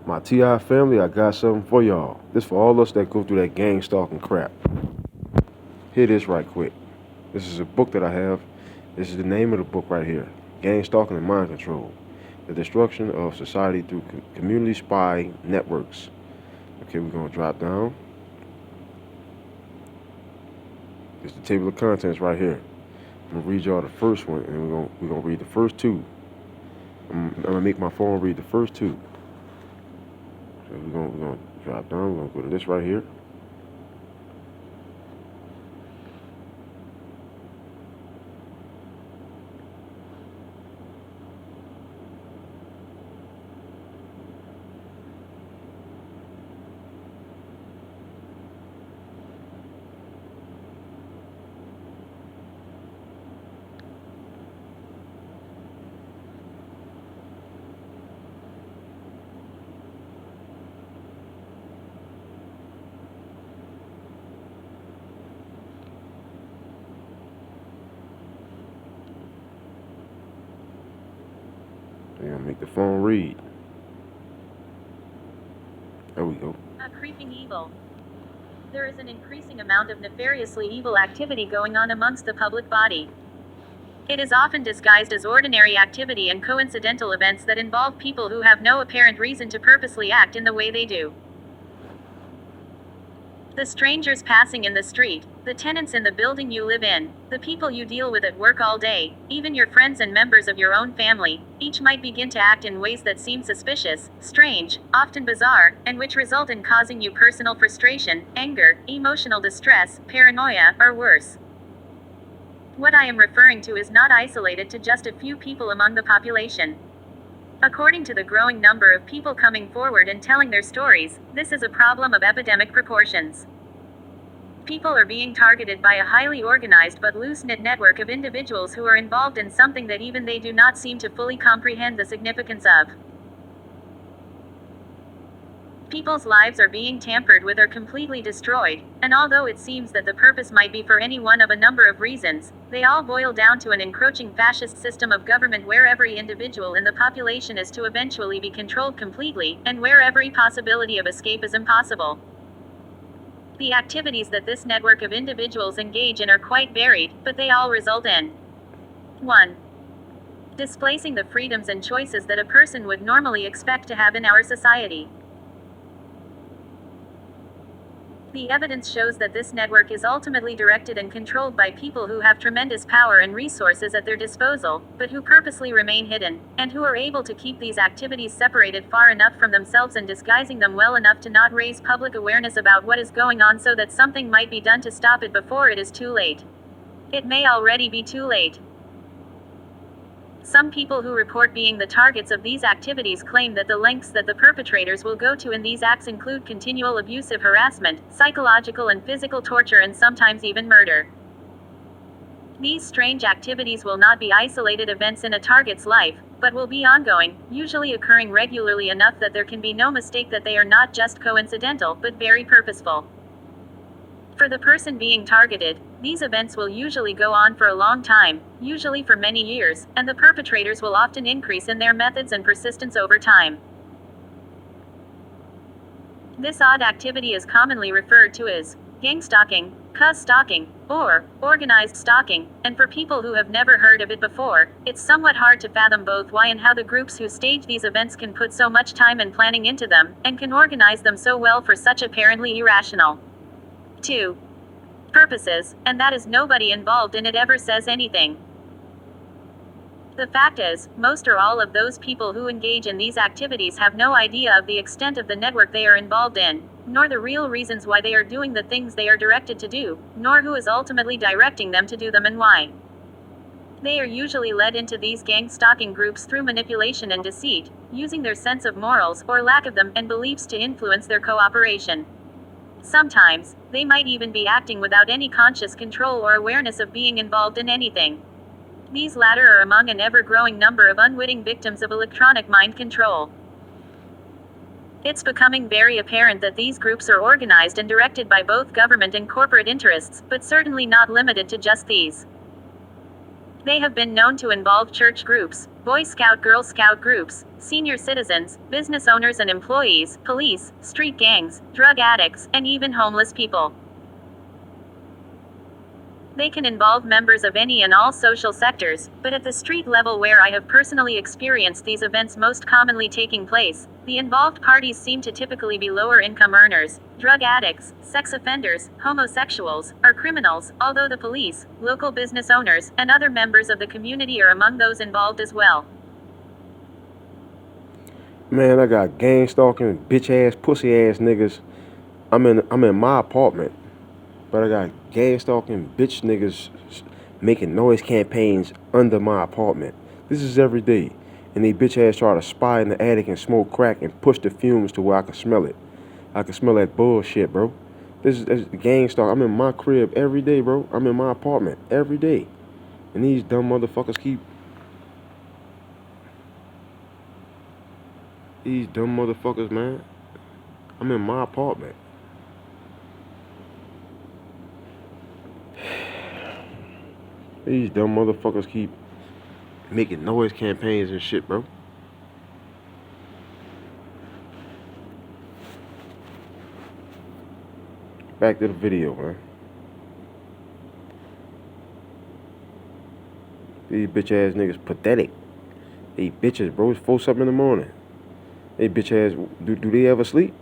My TI family, I got something for y'all. This for all us that go through that gang stalking crap. Hear this right quick. This is a book that I have. This is the name of the book right here. Gang Stalking and Mind Control. The Destruction of Society Through Community Spy Networks. Okay, we're going to drop down. It's the table of contents right here. I'm going to read y'all the first one, and we're gonna read the first two. I'm going to make my phone read the first two. So we're gonna drop down. We're going to go to this right here. We're going to make the phone read. There we go. A creeping evil. There is an increasing amount of nefariously evil activity going on amongst the public body. It is often disguised as ordinary activity and coincidental events that involve people who have no apparent reason to purposely act in the way they do. The strangers passing in the street, the tenants in the building you live in, the people you deal with at work all day, even your friends and members of your own family, each might begin to act in ways that seem suspicious, strange, often bizarre, and which result in causing you personal frustration, anger, emotional distress, paranoia, or worse. What I am referring to is not isolated to just a few people among the population. According to the growing number of people coming forward and telling their stories, this is a problem of epidemic proportions. People are being targeted by a highly organized but loose-knit network of individuals who are involved in something that even they do not seem to fully comprehend the significance of. People's lives are being tampered with or completely destroyed, and although it seems that the purpose might be for any one of a number of reasons, they all boil down to an encroaching fascist system of government where every individual in the population is to eventually be controlled completely, and where every possibility of escape is impossible. The activities that this network of individuals engage in are quite varied, but they all result in 1. Displacing the freedoms and choices that a person would normally expect to have in our society. The evidence shows that this network is ultimately directed and controlled by people who have tremendous power and resources at their disposal, but who purposely remain hidden, and who are able to keep these activities separated far enough from themselves and disguising them well enough to not raise public awareness about what is going on so that something might be done to stop it before it is too late. It may already be too late. Some people who report being the targets of these activities claim that the lengths that the perpetrators will go to in these acts include continual abusive harassment, psychological and physical torture, and sometimes even murder. These strange activities will not be isolated events in a target's life, but will be ongoing, usually occurring regularly enough that there can be no mistake that they are not just coincidental, but very purposeful. For the person being targeted, these events will usually go on for a long time, usually for many years, and the perpetrators will often increase in their methods and persistence over time. This odd activity is commonly referred to as gangstalking, stalking, or organized stalking, and for people who have never heard of it before, it's somewhat hard to fathom both why and how the groups who stage these events can put so much time and planning into them, and can organize them so well for such apparently irrational 2. purposes, and that is nobody involved in it ever says anything. The fact is, most or all of those people who engage in these activities have no idea of the extent of the network they are involved in, nor the real reasons why they are doing the things they are directed to do, nor who is ultimately directing them to do them and why. They are usually led into these gang stalking groups through manipulation and deceit, using their sense of morals, or lack of them, and beliefs to influence their cooperation. Sometimes, they might even be acting without any conscious control or awareness of being involved in anything. These latter are among an ever-growing number of unwitting victims of electronic mind control. It's becoming very apparent that these groups are organized and directed by both government and corporate interests, but certainly not limited to just these. They have been known to involve church groups, Boy Scout, Girl Scout groups, senior citizens, business owners and employees, police, street gangs, drug addicts, and even homeless people. They can involve members of any and all social sectors, but at the street level where I have personally experienced these events most commonly taking place, the involved parties seem to typically be lower income earners, drug addicts, sex offenders, homosexuals, or criminals, although the police, local business owners, and other members of the community are among those involved as well. Man, I got gang stalking, bitch ass, pussy ass niggas. I'm in my apartment. But I got gang stalking bitch niggas making noise campaigns under my apartment. This is every day. And they bitch ass try to spy in the attic and smoke crack and push the fumes to where I can smell it. I can smell that bullshit, bro. This is gang stalk. I'm in my crib every day, bro. I'm in my apartment every day. And these dumb motherfuckers keep... These dumb motherfuckers, man. I'm in my apartment. These dumb motherfuckers keep making noise campaigns and shit, bro. Back to the video, man. These bitch ass niggas pathetic. They bitches, bro. It's 4-something in the morning. They bitch ass, do they ever sleep?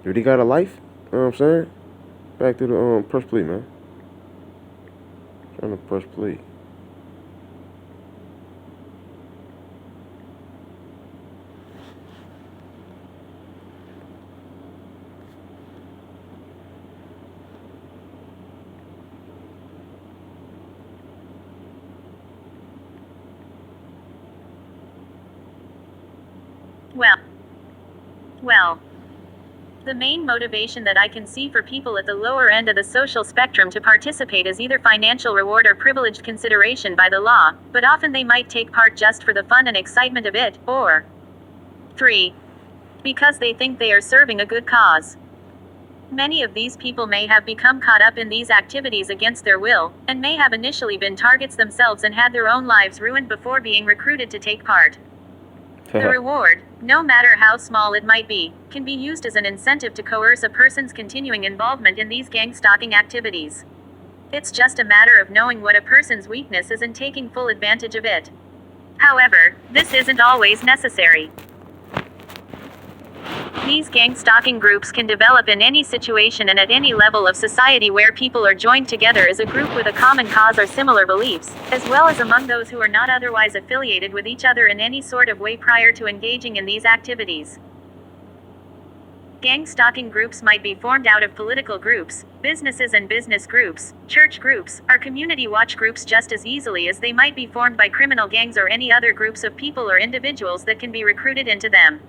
Do they got a life? You know what I'm saying? Back to the press play, man. Trying to press play. Well. The main motivation that I can see for people at the lower end of the social spectrum to participate is either financial reward or privileged consideration by the law, but often they might take part just for the fun and excitement of it, or 3. Because they think they are serving a good cause. Many of these people may have become caught up in these activities against their will, and may have initially been targets themselves and had their own lives ruined before being recruited to take part. The reward, no matter how small it might be, can be used as an incentive to coerce a person's continuing involvement in these gang stalking activities. It's just a matter of knowing what a person's weakness is and taking full advantage of it. However, this isn't always necessary. These gang stalking groups can develop in any situation and at any level of society where people are joined together as a group with a common cause or similar beliefs, as well as among those who are not otherwise affiliated with each other in any sort of way prior to engaging in these activities. Gang stalking groups might be formed out of political groups, businesses and business groups, church groups, or community watch groups just as easily as they might be formed by criminal gangs or any other groups of people or individuals that can be recruited into them.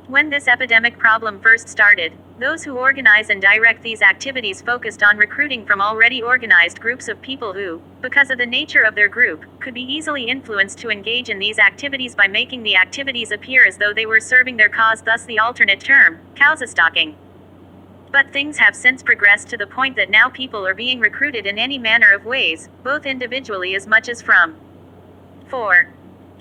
When this epidemic problem first started, those who organize and direct these activities focused on recruiting from already organized groups of people who, because of the nature of their group, could be easily influenced to engage in these activities by making the activities appear as though they were serving their cause, thus the alternate term, cause stalking. But things have since progressed to the point that now people are being recruited in any manner of ways, both individually as much as from 4.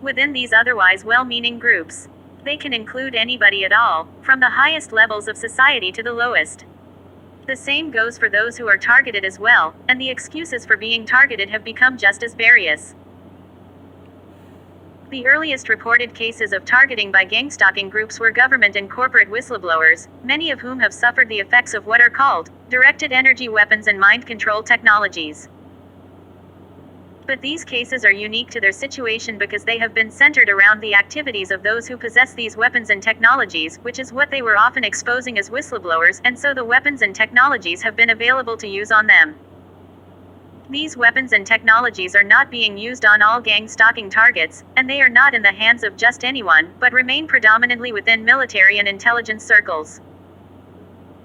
Within these otherwise well-meaning groups. They can include anybody at all, from the highest levels of society to the lowest. The same goes for those who are targeted as well, and the excuses for being targeted have become just as various. The earliest reported cases of targeting by gang stalking groups were government and corporate whistleblowers, many of whom have suffered the effects of what are called directed energy weapons and mind control technologies. But these cases are unique to their situation because they have been centered around the activities of those who possess these weapons and technologies, which is what they were often exposing as whistleblowers, and so the weapons and technologies have been available to use on them. These weapons and technologies are not being used on all gang stalking targets, and they are not in the hands of just anyone, but remain predominantly within military and intelligence circles.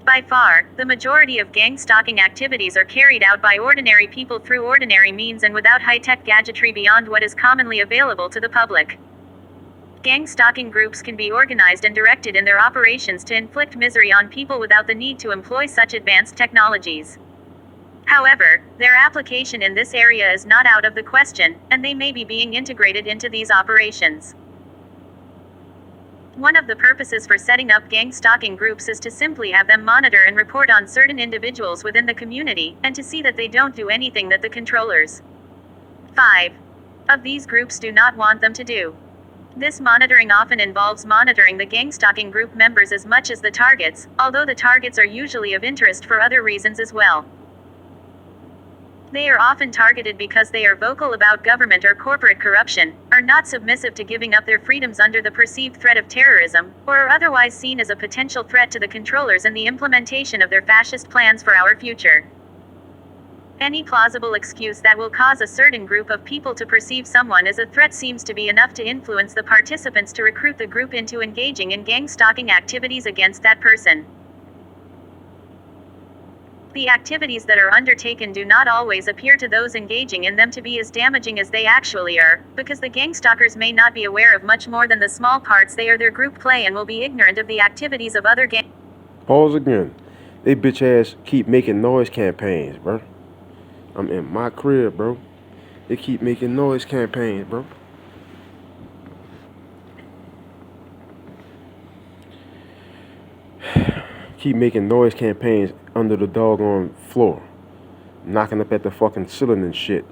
By far, the majority of gang stalking activities are carried out by ordinary people through ordinary means and without high-tech gadgetry beyond what is commonly available to the public. Gang stalking groups can be organized and directed in their operations to inflict misery on people without the need to employ such advanced technologies. However, their application in this area is not out of the question, and they may be being integrated into these operations. One of the purposes for setting up gang stalking groups is to simply have them monitor and report on certain individuals within the community, and to see that they don't do anything that the controllers 5 of these groups do not want them to do. This monitoring often involves monitoring the gang stalking group members as much as the targets, although the targets are usually of interest for other reasons as well. They are often targeted because they are vocal about government or corporate corruption, are not submissive to giving up their freedoms under the perceived threat of terrorism, or are otherwise seen as a potential threat to the controllers and the implementation of their fascist plans for our future. Any plausible excuse that will cause a certain group of people to perceive someone as a threat seems to be enough to influence the participants to recruit the group into engaging in gang stalking activities against that person. The activities that are undertaken do not always appear to those engaging in them to be as damaging as they actually are, because the gangstalkers may not be aware of much more than the small parts they or their group play and will be ignorant of the activities of other gang. Pause again. They bitch ass keep making noise campaigns, bro. I'm in my crib, bro. They keep making noise campaigns, bro. Keep making noise campaigns under the doggone floor. Knocking up at the fucking ceiling and shit.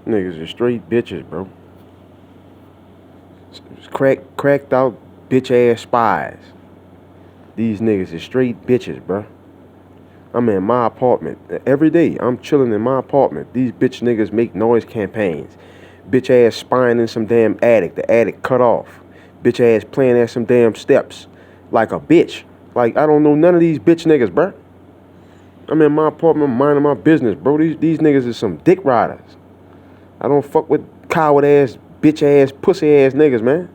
Niggas are straight bitches, bro. Cracked out bitch ass spies. These niggas is straight bitches, bro. I'm in my apartment. Every day, I'm chilling in my apartment. These bitch niggas make noise campaigns. Bitch ass spying in some damn attic. The attic cut off. Bitch ass playing at some damn steps. Like a bitch. Like, I don't know none of these bitch niggas, bro. I'm in my apartment minding my business, bro. These niggas is some dick riders. I don't fuck with coward ass, bitch ass, pussy ass niggas, man.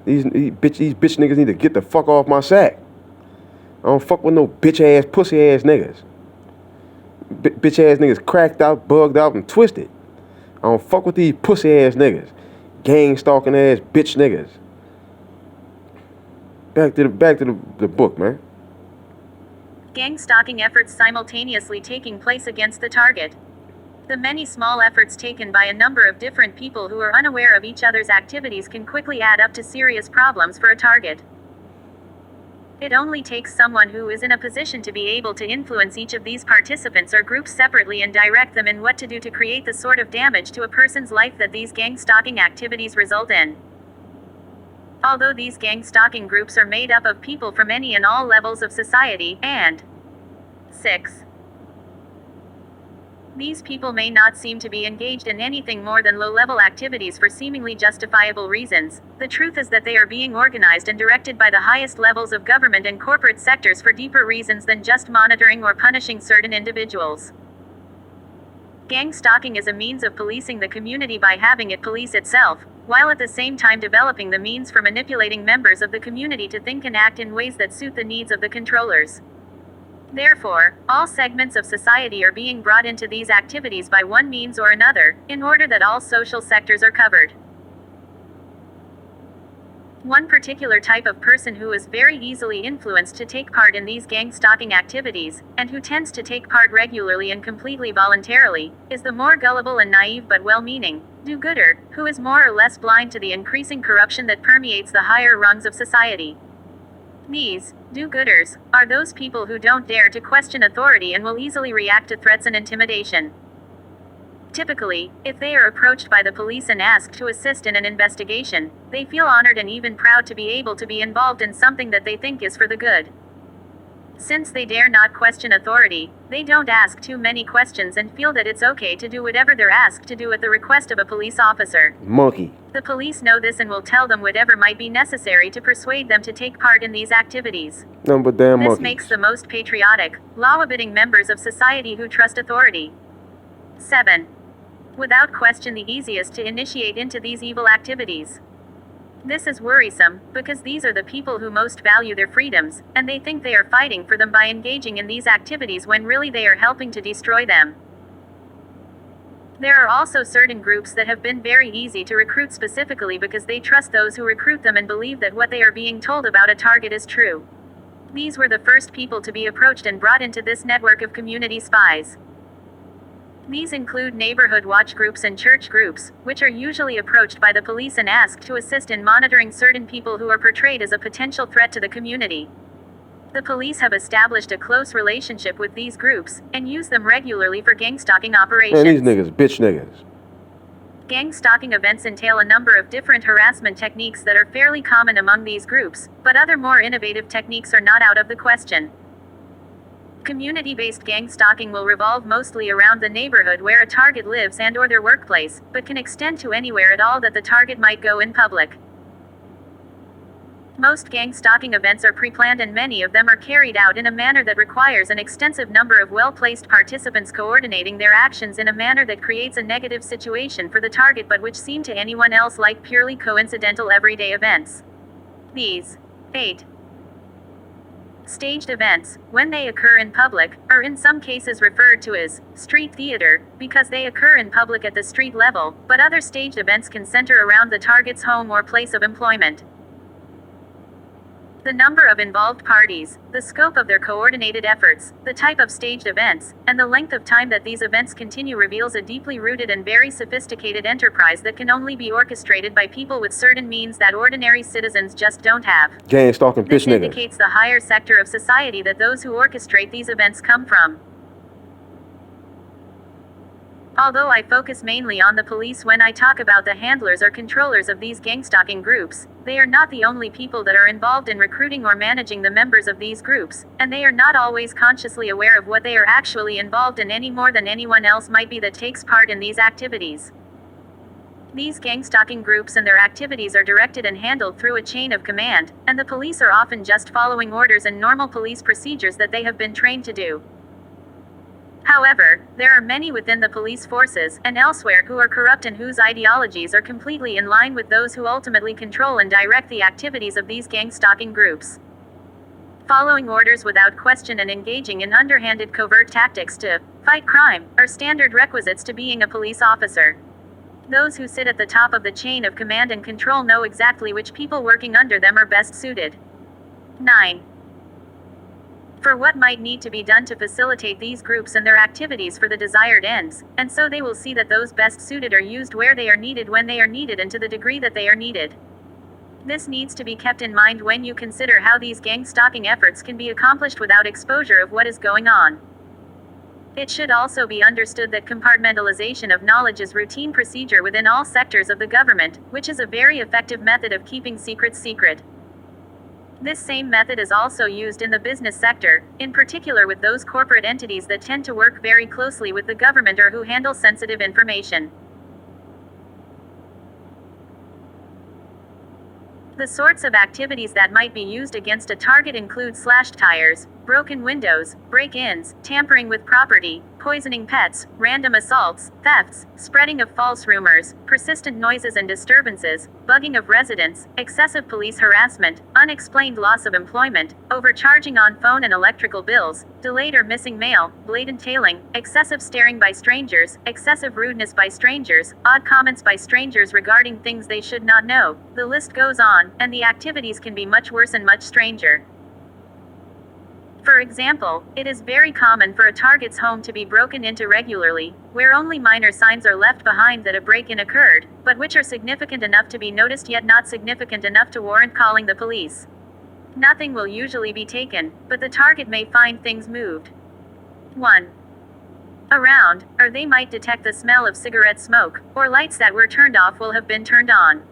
These bitch niggas need to get the fuck off my sack. I don't fuck with no bitch ass, pussy ass niggas. Bitch ass niggas cracked out, bugged out, and twisted. I don't fuck with these pussy ass niggas. Gang stalking ass bitch niggas. Back to the book, man. Gang stalking efforts simultaneously taking place against the target. The many small efforts taken by a number of different people who are unaware of each other's activities can quickly add up to serious problems for a target. It only takes someone who is in a position to be able to influence each of these participants or groups separately and direct them in what to do to create the sort of damage to a person's life that these gang stalking activities result in. Although these gang stalking groups are made up of people from any and all levels of society, and 6. These people may not seem to be engaged in anything more than low-level activities for seemingly justifiable reasons. The truth is that they are being organized and directed by the highest levels of government and corporate sectors for deeper reasons than just monitoring or punishing certain individuals. Gang stalking is a means of policing the community by having it police itself, while at the same time developing the means for manipulating members of the community to think and act in ways that suit the needs of the controllers. Therefore, all segments of society are being brought into these activities by one means or another, in order that all social sectors are covered. One particular type of person who is very easily influenced to take part in these gang stalking activities, and who tends to take part regularly and completely voluntarily, is the more gullible and naive but well-meaning do-gooder, who is more or less blind to the increasing corruption that permeates the higher rungs of society. These do-gooders are those people who don't dare to question authority and will easily react to threats and intimidation. Typically, if they are approached by the police and asked to assist in an investigation, they feel honored and even proud to be able to be involved in something that they think is for the good. Since they dare not question authority, they don't ask too many questions and feel that it's okay to do whatever they're asked to do at the request of a police officer. Monkey. The police know this and will tell them whatever might be necessary to persuade them to take part in these activities. Nothing but damn monkeys. This makes the most patriotic, law-abiding members of society who trust authority. 7. Without question the easiest to initiate into these evil activities. This is worrisome, because these are the people who most value their freedoms, and they think they are fighting for them by engaging in these activities when really they are helping to destroy them. There are also certain groups that have been very easy to recruit specifically because they trust those who recruit them and believe that what they are being told about a target is true. These were the first people to be approached and brought into this network of community spies. These include neighborhood watch groups and church groups, which are usually approached by the police and asked to assist in monitoring certain people who are portrayed as a potential threat to the community. The police have established a close relationship with these groups, and use them regularly for gangstalking operations. Man, these niggas, bitch niggas. Gangstalking events entail a number of different harassment techniques that are fairly common among these groups, but other more innovative techniques are not out of the question. Community-based gangstalking will revolve mostly around the neighborhood where a target lives and/or their workplace, but can extend to anywhere at all that the target might go in public. Most gangstalking events are pre-planned and many of them are carried out in a manner that requires an extensive number of well-placed participants coordinating their actions in a manner that creates a negative situation for the target but which seem to anyone else like purely coincidental everyday events. These 8 staged events, when they occur in public, are in some cases referred to as street theater, because they occur in public at the street level, but other staged events can center around the target's home or place of employment. The number of involved parties, the scope of their coordinated efforts, the type of staged events, and the length of time that these events continue reveals a deeply rooted and very sophisticated enterprise that can only be orchestrated by people with certain means that ordinary citizens just don't have. Gangstalking bitch This niggas. indicates the higher sector of society that those who orchestrate these events come from. Although I focus mainly on the police when I talk about the handlers or controllers of these gangstalking groups, they are not the only people that are involved in recruiting or managing the members of these groups, and they are not always consciously aware of what they are actually involved in any more than anyone else might be that takes part in these activities. These gangstalking groups and their activities are directed and handled through a chain of command, and the police are often just following orders and normal police procedures that they have been trained to do. However, there are many within the police forces and elsewhere who are corrupt and whose ideologies are completely in line with those who ultimately control and direct the activities of these gangstalking groups. Following orders without question and engaging in underhanded covert tactics to fight crime are standard requisites to being a police officer. Those who sit at the top of the chain of command and control know exactly which people working under them are best suited. 9. For what might need to be done to facilitate these groups and their activities for the desired ends, and so they will see that those best suited are used where they are needed when they are needed and to the degree that they are needed. This needs to be kept in mind when you consider how these gang-stalking efforts can be accomplished without exposure of what is going on. It should also be understood that compartmentalization of knowledge is routine procedure within all sectors of the government, which is a very effective method of keeping secrets secret. This same method is also used in the business sector, in particular with those corporate entities that tend to work very closely with the government or who handle sensitive information. The sorts of activities that might be used against a target include slashed tires, broken windows, break-ins, tampering with property, poisoning pets, random assaults, thefts, spreading of false rumors, persistent noises and disturbances, bugging of residents, excessive police harassment, unexplained loss of employment, overcharging on phone and electrical bills, delayed or missing mail, blatant tailing, excessive staring by strangers, excessive rudeness by strangers, odd comments by strangers regarding things they should not know. The list goes on, and the activities can be much worse and much stranger. For example, it is very common for a target's home to be broken into regularly, where only minor signs are left behind that a break-in occurred, but which are significant enough to be noticed yet not significant enough to warrant calling the police. Nothing will usually be taken, but the target may find things moved 1. around, or they might detect the smell of cigarette smoke, or lights that were turned off will have been turned on.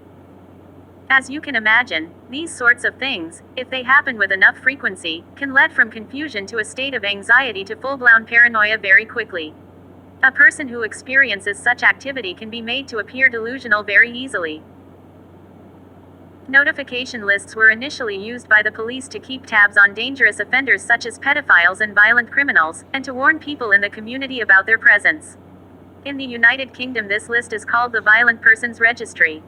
As you can imagine, these sorts of things, if they happen with enough frequency, can lead from confusion to a state of anxiety to full-blown paranoia very quickly. A person who experiences such activity can be made to appear delusional very easily. Notification lists were initially used by the police to keep tabs on dangerous offenders such as pedophiles and violent criminals, and to warn people in the community about their presence. In the United Kingdom, this list is called the Violent Persons Registry.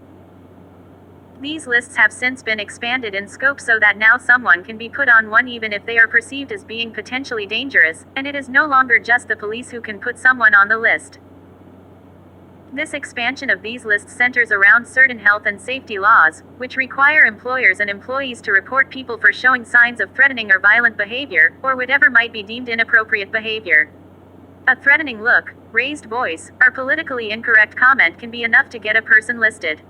These lists have since been expanded in scope so that now someone can be put on one even if they are perceived as being potentially dangerous, and it is no longer just the police who can put someone on the list. This expansion of these lists centers around certain health and safety laws, which require employers and employees to report people for showing signs of threatening or violent behavior, or whatever might be deemed inappropriate behavior. A threatening look, raised voice, or politically incorrect comment can be enough to get a person listed.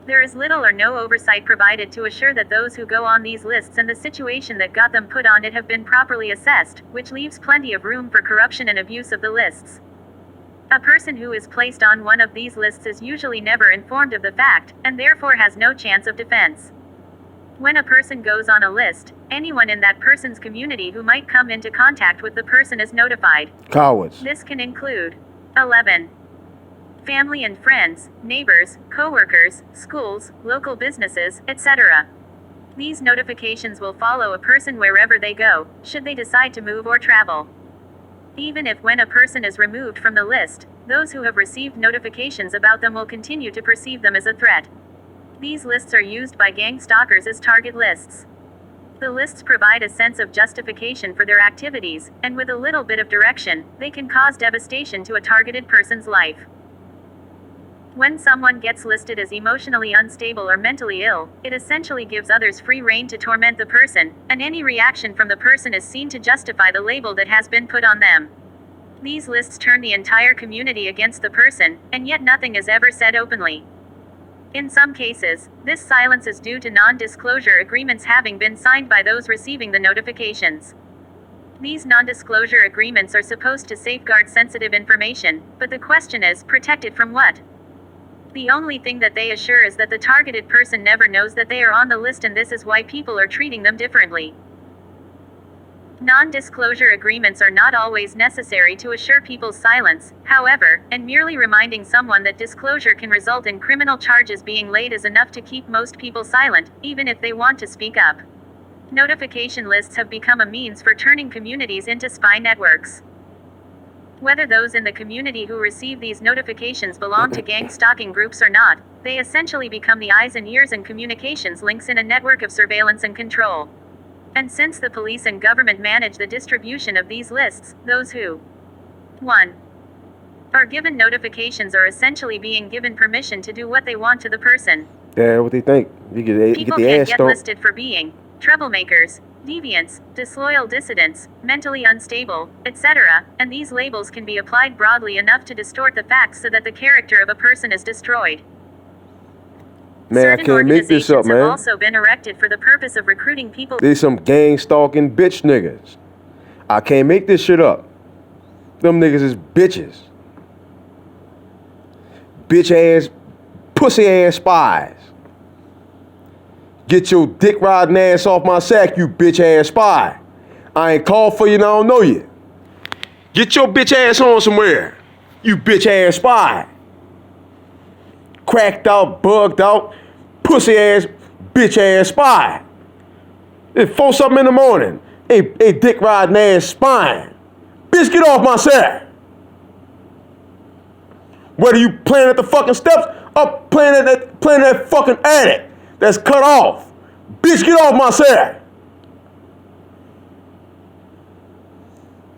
There is little or no oversight provided to assure that those who go on these lists and the situation that got them put on it have been properly assessed, which leaves plenty of room for corruption and abuse of the lists. A person who is placed on one of these lists is usually never informed of the fact, and therefore has no chance of defense. When a person goes on a list, anyone in that person's community who might come into contact with the person is notified. Cowards. This can include 11. Family and friends, neighbors, co-workers, schools, local businesses, etc. These notifications will follow a person wherever they go, should they decide to move or travel. Even if when a person is removed from the list, those who have received notifications about them will continue to perceive them as a threat. These lists are used by gang stalkers as target lists. The lists provide a sense of justification for their activities, and with a little bit of direction, they can cause devastation to a targeted person's life. When someone gets listed as emotionally unstable or mentally ill, it essentially gives others free rein to torment the person, and any reaction from the person is seen to justify the label that has been put on them. These lists turn the entire community against the person, and yet nothing is ever said openly. In some cases, this silence is due to non-disclosure agreements having been signed by those receiving the notifications. These non-disclosure agreements are supposed to safeguard sensitive information, but the question is, protected from what? The only thing that they assure is that the targeted person never knows that they are on the list, and this is why people are treating them differently. Non-disclosure agreements are not always necessary to assure people's silence, however, and merely reminding someone that disclosure can result in criminal charges being laid is enough to keep most people silent, even if they want to speak up. Notification lists have become a means for turning communities into spy networks. Whether those in the community who receive these notifications belong to gang stalking groups or not, they essentially become the eyes and ears and communications links in a network of surveillance and control. And since the police and government manage the distribution of these lists, those who 1. are given notifications are essentially being given permission to do what they want to the person. Yeah, what they think. You get People the can ass get stomped. listed for being troublemakers, deviants, disloyal dissidents, mentally unstable, etc., and these labels can be applied broadly enough to distort the facts so that the character of a person is destroyed. Man, I Certain can't make this up, organizations have man. also been erected for the purpose of recruiting people. These some gang stalking bitch niggas. I can't make this shit up. Them niggas is bitches. Bitch ass, pussy ass spies. Get your dick riding ass off my sack, you bitch ass spy. I ain't called for you and I don't know you. Get your bitch ass on somewhere, you bitch ass spy. Cracked out, bugged out, pussy ass, bitch ass spy. It's 4 something in the morning. Hey, dick riding ass spine. Bitch, get off my sack. Whether you playing at the fucking steps or playing at that fucking attic that's cut off. Bitch, get off my sack.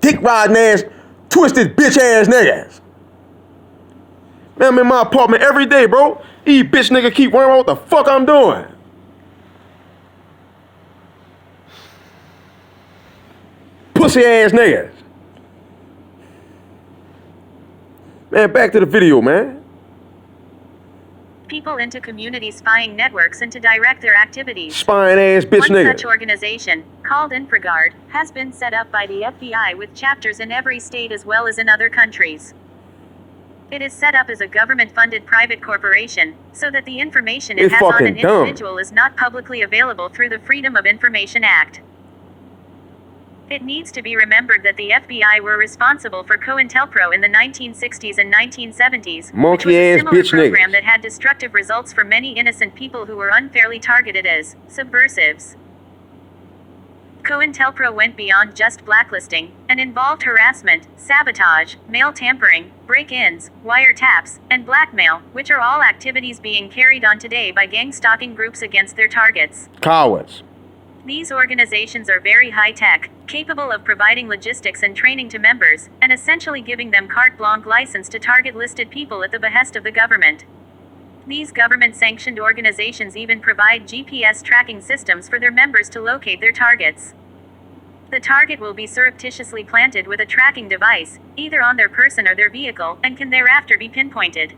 Dick riding ass, twisted bitch ass niggas. Man, I'm in my apartment every day, bro. These bitch niggas keep wondering what the fuck I'm doing. Pussy ass niggas. Man, back to the video, man. People into community spying networks and to direct their activities. Spying ass bitch One niggas. such organization, called InfraGard, has been set up by the FBI with chapters in every state as well as in other countries. It is set up as a government-funded private corporation, so that the information it It's has on fucking an dumb. individual is not publicly available through the Freedom of Information Act. It needs to be remembered that the FBI were responsible for COINTELPRO in the 1960s and 1970s, which was Monkey a ass similar bitch program niggas. that had destructive results for many innocent people who were unfairly targeted as subversives. COINTELPRO went beyond just blacklisting, and involved harassment, sabotage, mail tampering, break-ins, wiretaps, and blackmail, which are all activities being carried on today by gang stalking groups against their targets. Cowards. These organizations are very high-tech, capable of providing logistics and training to members, and essentially giving them carte blanche license to target listed people at the behest of the government. These government-sanctioned organizations even provide GPS tracking systems for their members to locate their targets. The target will be surreptitiously planted with a tracking device, either on their person or their vehicle, and can thereafter be pinpointed.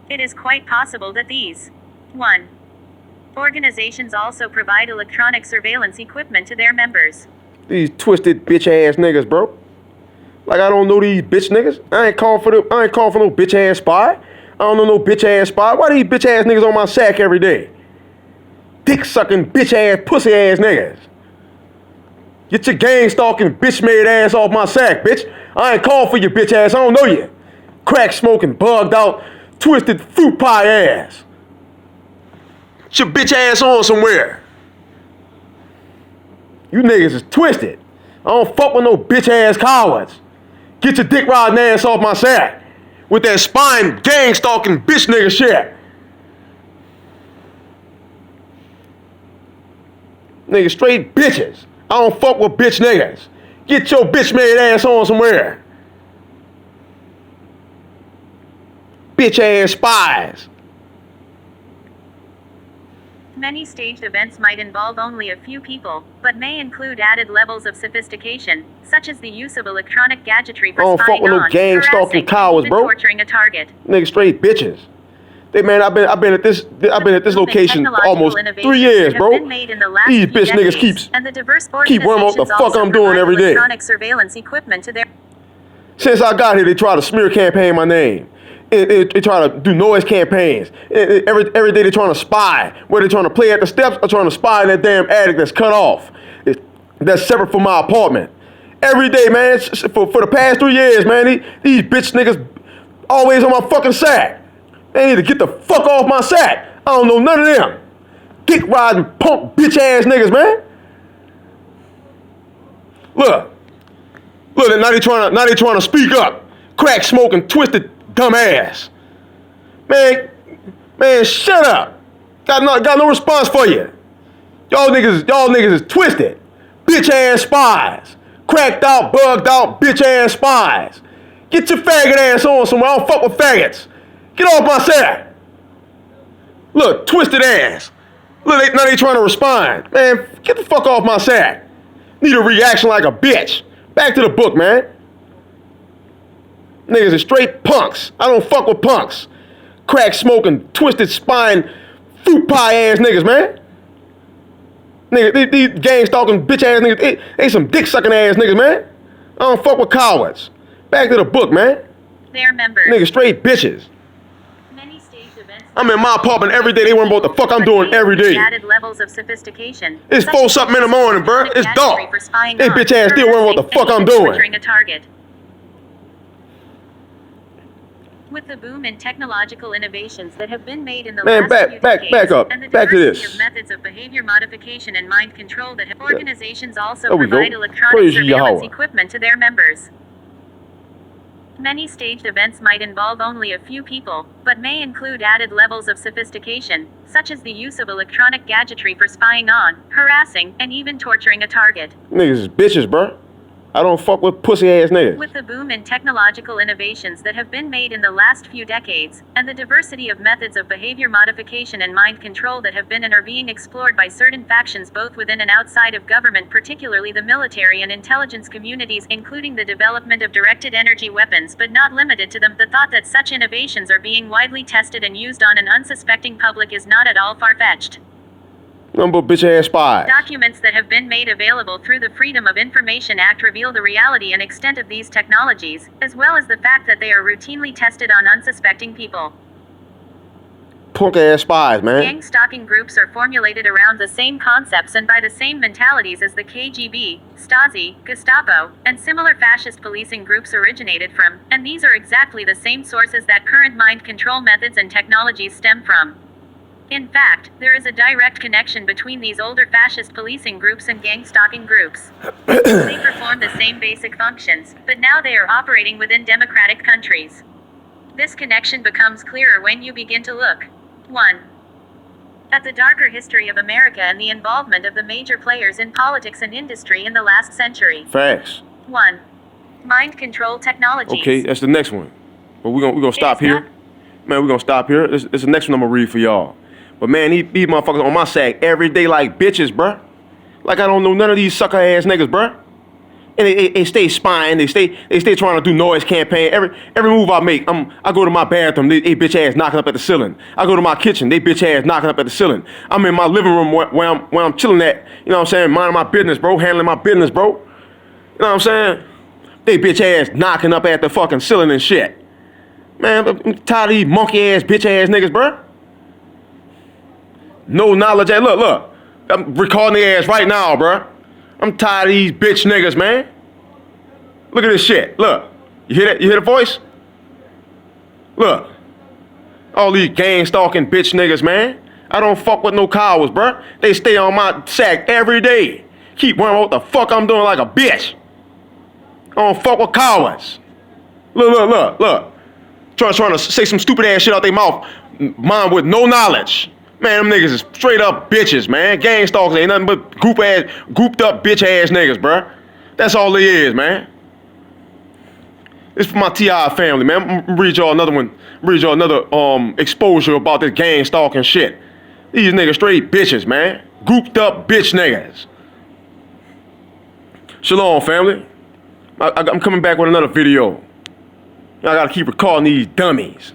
It is quite possible that these 1. Organizations also provide electronic surveillance equipment to their members. These twisted bitch ass niggas, bro. Like I don't know these bitch niggas. I ain't calling for no bitch ass spy. I don't know no bitch ass spy. Why these bitch ass niggas on my sack every day? Dick sucking bitch ass pussy ass niggas. Get your gang stalking bitch made ass off my sack, bitch. I ain't calling for your bitch ass. I don't know you. Crack smoking, bugged out, twisted fruit pie ass. Get your bitch ass on somewhere. You niggas is twisted. I don't fuck with no bitch ass cowards. Get your dick riding ass off my sack with that spine gang stalking bitch nigga shit. Niggas straight bitches. I don't fuck with bitch niggas. Get your bitch made ass on somewhere. Bitch ass spies. Many staged events might involve only a few people, but may include added levels of sophistication, such as the use of electronic gadgetry for spying on, gang-stalking cowards, even bro. torturing a target. Niggas straight bitches. They man, I've been at this location for almost 3 years, bro. These bitch niggas keep wondering what the fuck I'm doing every day. Surveillance equipment to their Since I got here, they try to smear campaign my name. They try to do noise campaigns. Every day they trying to spy. Whether they trying to play at the steps or trying to spy in that damn attic that's cut off. That's separate from my apartment. Every day, man, for the past 3 years, man, these bitch niggas always on my fucking sack. They need to get the fuck off my sack. I don't know none of them. Dick riding punk bitch ass niggas, man. Look, now they trying to speak up. Crack smoking, twisted dumb ass. Man, shut up. Got no response for you. Y'all niggas is twisted. Bitch ass spies. Cracked out, bugged out, bitch ass spies. Get your faggot ass on somewhere. I don't fuck with faggots. Get off my sack. Look, twisted ass. Look, now they trying to respond. Man, get the fuck off my sack. Need a reaction like a bitch. Back to the book, man. Niggas is straight punks. I don't fuck with punks. Crack smoking, twisted spine, fruit pie ass niggas, man. Niggas, these gang stalking bitch ass niggas, they some dick sucking ass niggas, man. I don't fuck with cowards. Back to the book, man. Their members. Niggas straight bitches. Many staged events. I'm in my apartment every day. They worry about what the fuck I'm doing every day. Added levels of sophistication. It's 4-something in the morning, bro. It's dark. They bitch ass still worrying what the fuck I'm doing. A target. With the boom in technological innovations that have been made in the last few decades, back up. And the Back to diversity this. of methods of behavior modification and mind control that have organizations also There we go. provide electronic Praise surveillance Yahweh. equipment to their members. Many staged events might involve only a few people, but may include added levels of sophistication, such as the use of electronic gadgetry for spying on, harassing, and even torturing a target. Niggas is bitches, bro. I don't fuck with pussy ass niggas. With the boom in technological innovations that have been made in the last few decades, and the diversity of methods of behavior modification and mind control that have been and are being explored by certain factions both within and outside of government, particularly the military and intelligence communities, including the development of directed energy weapons but not limited to them, the thought that such innovations are being widely tested and used on an unsuspecting public is not at all far-fetched. Number bitch ass spies. Documents that have been made available through the Freedom of Information Act reveal the reality and extent of these technologies, as well as the fact that they are routinely tested on unsuspecting people. Punk ass spies, man. Gang stalking groups are formulated around the same concepts and by the same mentalities as the KGB, Stasi, Gestapo, and similar fascist policing groups originated from, and these are exactly the same sources that current mind control methods and technologies stem from. In fact, there is a direct connection between these older fascist policing groups and gang stalking groups. They perform the same basic functions, but now they are operating within democratic countries. This connection becomes clearer when you begin to look. 1. at the darker history of America and the involvement of the major players in politics and industry in the last century. Facts. 1. Mind control technologies. Okay, that's the next one. But we're gonna stop here. Man, we're gonna stop here. It's the next one I'm gonna read for y'all. But man, these motherfuckers on my sack every day like bitches, bruh. Like I don't know none of these sucker ass niggas, bruh. And they stay spying, they stay trying to do noise campaign. Every move I make, I go to my bathroom, they bitch ass knocking up at the ceiling. I go to my kitchen, they bitch ass knocking up at the ceiling. I'm in my living room where I'm chilling at, you know what I'm saying, minding my business, bro, handling my business, bro. You know what I'm saying? They bitch ass knocking up at the fucking ceiling and shit. Man, I'm tired of these monkey ass, bitch ass niggas, bro. No knowledge. Hey, look. I'm recording their ass right now, bro. I'm tired of these bitch niggas, man. Look at this shit. Look. You hear that? You hear the voice? Look. All these gang stalking bitch niggas, man. I don't fuck with no cowards, bro. They stay on my sack every day. Keep wondering what the fuck I'm doing like a bitch. I don't fuck with cowards. Look. Trying to say some stupid ass shit out their mouth. Mine with no knowledge. Man, them niggas is straight up bitches, man. Gang stalkers ain't nothing but grouped up bitch ass niggas, bruh. That's all they is, man. This for my TI family, man. I'm gonna read y'all another one. Read y'all another exposure about this gang stalking shit. These niggas straight bitches, man. Grouped up bitch niggas. Shalom, family. I'm coming back with another video. I gotta keep recording these dummies.